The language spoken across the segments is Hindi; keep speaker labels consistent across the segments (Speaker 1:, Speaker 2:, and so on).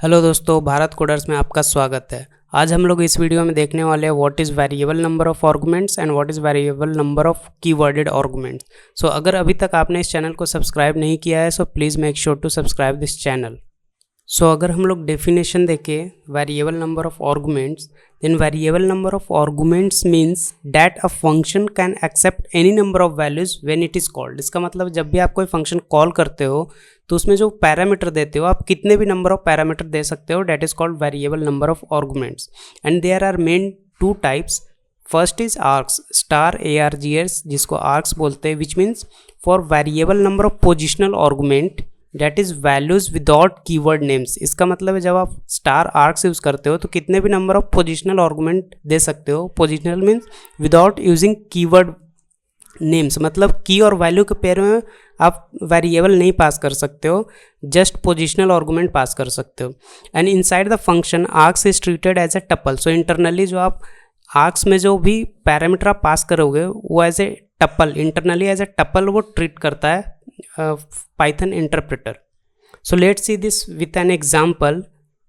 Speaker 1: हेलो दोस्तों, भारत कोडर्स में आपका स्वागत है। आज हम लोग इस वीडियो में देखने वाले हैं what is variable number of arguments and what is variable number of keyworded arguments. So अगर अभी तक आपने इस चैनल को सब्सक्राइब नहीं किया है so please make sure to subscribe this channel. So अगर हम लोग डेफिनेशन देखें variable number of arguments, then variable number of arguments means that a function can accept any number of values when it is called। इसका मतलब जब भी आप कोई फंक्शन कॉल करते हो तो उसमें जो पैरामीटर देते हो आप कितने भी नंबर ऑफ पैरामीटर दे सकते हो, that is called variable number of arguments. And there are main two types. First is args, star ARGS जिसको आर्क्स बोलते हैं, which means for variable number of positional argument that is values without keyword names. इसका मतलब है जब आप स्टार आर्क्स यूज़ करते हो तो कितने भी नंबर ऑफ पोजिशनल आर्गुमेंट दे सकते हो। Positional means without using keyword names, मतलब की और वैल्यू के पेयर में आप वेरिएबल नहीं पास कर सकते हो, जस्ट पोजिशनल आर्गुमेंट पास कर सकते हो। And inside the function args is treated as a tuple. So internally जो आप आर्क्स में जो भी पैरामीटर आप पास करोगे वो as a tuple, internally as a tuple वो ट्रीट करता है Python interpreter. So let's see this with an example,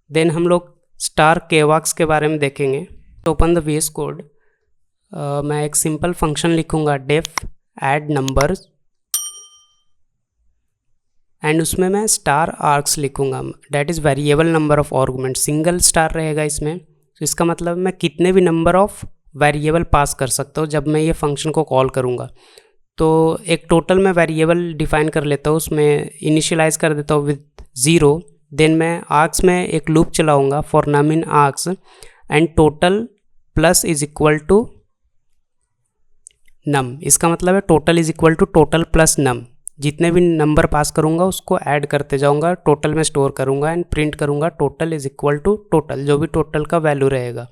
Speaker 1: then हम लोग स्टार केवाक्स के बारे में देखेंगे। तो ओपन द VS कोड, मैं एक सिंपल फंक्शन लिखूंगा डेफ ऐड नंबर्स एंड उसमें मैं स्टार आर्क्स लिखूंगा, that is variable number of argument. Single star रहेगा इसमें, तो इसका मतलब मैं कितने भी नंबर ऑफ वेरिएबल पास कर सकता हूँ जब मैं ये फंक्शन को कॉल करूँगा। तो एक टोटल मैं वेरिएबल डिफाइन कर लेता हूँ, उसमें इनिशियलाइज कर देता हूँ विद 0। देन मैं आर्क्स में एक लूप चलाऊँगा for num in args and total plus is equal to num. इसका मतलब है total is equal to total plus num. जितने भी नंबर पास करूँगा उसको ऐड करते जाऊँगा, टोटल में स्टोर करूँगा एंड प्रिंट करूँगा total is equal to total, जो भी टोटल का वैल्यू रहेगा।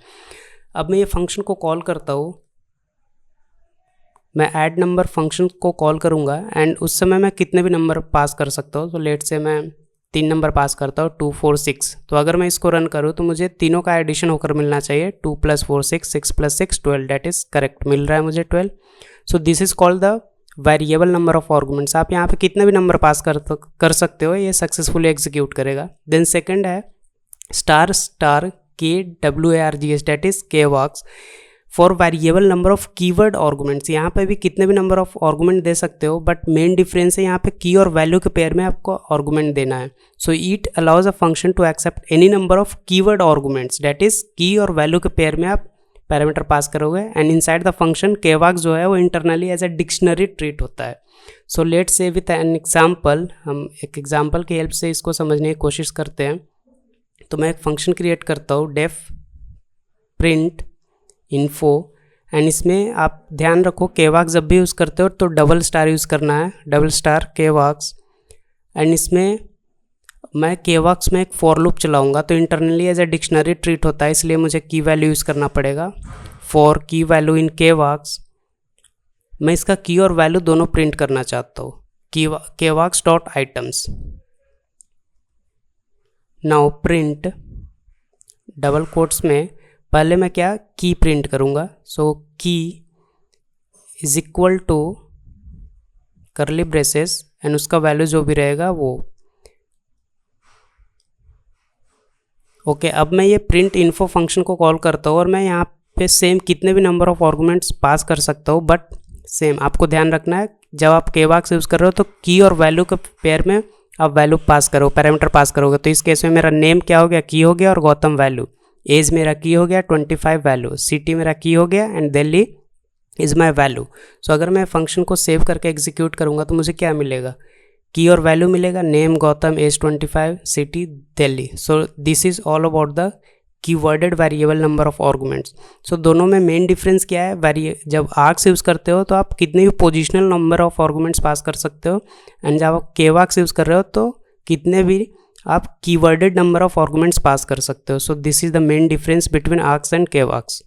Speaker 1: अब मैं ये फंक्शन को कॉल करता हूँ, मैं ऐड नंबर फंक्शन को कॉल करूँगा एंड उस समय मैं कितने भी नंबर पास कर सकता हूँ। तो लेट से मैं 3 नंबर पास करता हूँ, 2 4 6। तो अगर मैं इसको रन करूँ तो मुझे तीनों का एडिशन होकर मिलना चाहिए, 2 + 4 6, 6 + 6 12, डेट इज़ करेक्ट, मिल रहा है मुझे 12। सो this is called the variable number of arguments. आप यहाँ पे कितने भी नंबर पास कर सकते हो, ये सक्सेसफुली एग्जीक्यूट करेगा। देन सेकेंड है star KWARGS, that is kwargs for variable number of keyword arguments. यहाँ पे भी कितने भी नंबर ऑफ आर्गुमेंट दे सकते हो, बट मेन डिफरेंस है यहाँ पे की और वैल्यू के पेयर में आपको आर्गुमेंट देना है। So it allows a function to accept any number of keyword arguments, that is key और वैल्यू के पेयर में आप पैरामीटर पास करोगे। And inside the function kwargs जो है वो internally as a dictionary treat होता है। So let's see with an example, हम एक एग्जाम्पल की हेल्प से इसको समझने की कोशिश करते हैं। तो मैं एक फंक्शन क्रिएट करता हूँ डेफ प्रिंट इन्फो, एंड इसमें आप ध्यान रखो केवाक्स जब भी यूज़ करते हो तो डबल स्टार यूज़ करना है, डबल स्टार केवाक्स। एंड इसमें मैं केवाक्स में एक फॉर लूप चलाऊंगा, तो internally as a dictionary treat होता है, इसलिए मुझे की वैल्यू यूज़ करना पड़ेगा। फॉर की वैल्यू इन केवाक्स, मैं इसका की और वैल्यू दोनों प्रिंट करना चाहता हूँ, kwargs dot items. Now print double quotes में पहले मैं क्या की प्रिंट करूँगा। So key is equal to curly braces and उसका वैल्यू जो भी रहेगा वो ओके। अब मैं ये प्रिंट इन्फो फंक्शन को कॉल करता हूँ और मैं यहाँ पे सेम कितने भी नंबर ऑफ आर्गुमेंट्स पास कर सकता हूँ, बट सेम आपको ध्यान रखना है जब आप केवाक्स यूज़ कर रहे हो तो की और वैल्यू के पेयर में आप वैल्यू पास करो, पैरामीटर पास करोगे। तो इस केस में मेरा नेम क्या हो गया, की हो गया, और गौतम वैल्यू, एज मेरा की हो गया, 25 वैल्यू, सिटी मेरा की हो गया and Delhi is my value. So अगर मैं फंक्शन को सेव करके एग्जीक्यूट करूँगा तो मुझे क्या मिलेगा, की और वैल्यू मिलेगा, name Gautam, age 25, city Delhi. So this is all about the keyworded variable number of arguments. So दोनों में मेन डिफरेंस क्या है, जब आर्क्स यूज़ करते हो तो आप कितने भी positional number of arguments pass कर सकते हो, एंड जब आप केवाक्स यूज़ कर रहे हो तो कितने भी आप keyworded number of arguments pass कर सकते हो। So this is the main difference between args and kwargs.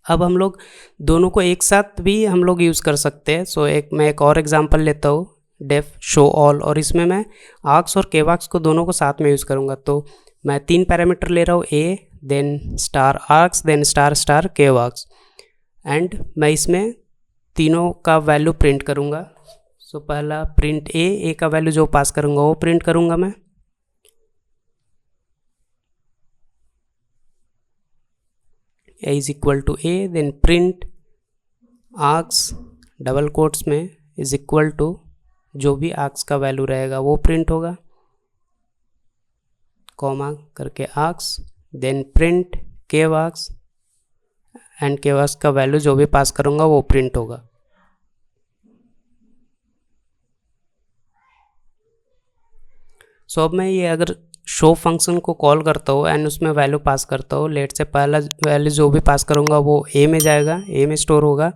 Speaker 1: अब हम लोग दोनों को एक साथ भी हम लोग यूज़ कर सकते हैं। सो मैं एक और एग्जांपल लेता हूँ, डेफ शो ऑल, और इसमें मैं आर्क्स और केवाक्स को दोनों को साथ में यूज़ करूँगा। तो मैं 3 पैरामीटर ले रहा हूँ, a, then star args, then star star kwargs, and मैं इसमें तीनों का वैल्यू प्रिंट करूँगा। सो पहला प्रिंट ए का वैल्यू जो पास करूँगा वो प्रिंट करूँगा मैं। A is equal to a, then print args double quotes में इज इक्वल टू जो भी आर्क्स का वैल्यू रहेगा वो प्रिंट होगा, कॉमा करके args, then print kwargs and kwargs का वैल्यू जो भी पास करूँगा वो प्रिंट होगा। सो अब मैं ये अगर शो फंक्शन को कॉल करता हूँ एंड उसमें वैल्यू पास करता हूँ, लेट से पहला वैल्यू जो भी पास करूँगा वो ए में जाएगा, ए में स्टोर होगा।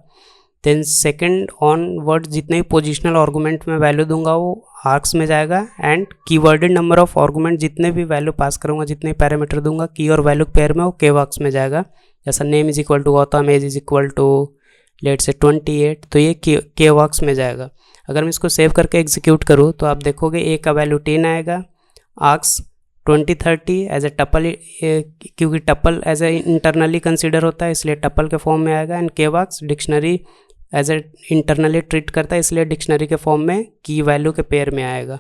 Speaker 1: देन सेकंड ऑनवर्ड जितने भी पोजिशनल आर्गूमेंट में वैल्यू दूंगा वो आर्क्स में जाएगा, एंड कीवर्डेड नंबर ऑफ आर्गूमेंट जितने भी वैल्यू पास करूँगा, जितने पैरामीटर दूंगा की और वैल्यू पेयर में, वो केव आर्क्स में जाएगा। जैसा name is equal to Gautam, age is equal to let's say 28, तो ये केव आर्क्स में जाएगा। अगर मैं इसको सेव करके एग्जीक्यूट करूँ तो आप देखोगे ए का वैल्यू 10 आएगा, आर्क्स 2030 एज ए टपल, क्योंकि tuple as a internally consider होता है इसलिए टपल के फॉर्म में आएगा, and kwargs dictionary as a internally treat करता है इसलिए डिक्शनरी के फॉर्म में की वैल्यू के पेयर में आएगा।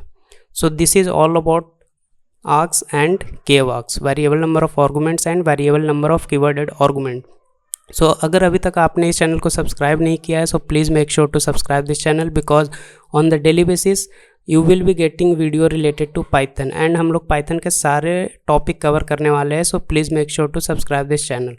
Speaker 1: So this is all about args and kwargs, variable number of arguments and variable number of keyworded argument. So अगर अभी तक आपने इस चैनल को सब्सक्राइब नहीं किया है, so please make sure to subscribe this channel, because on the daily basis you will be getting video related to Python, and हम लोग पाइथन के सारे टॉपिक कवर करने वाले हैं। So please make sure to subscribe this channel.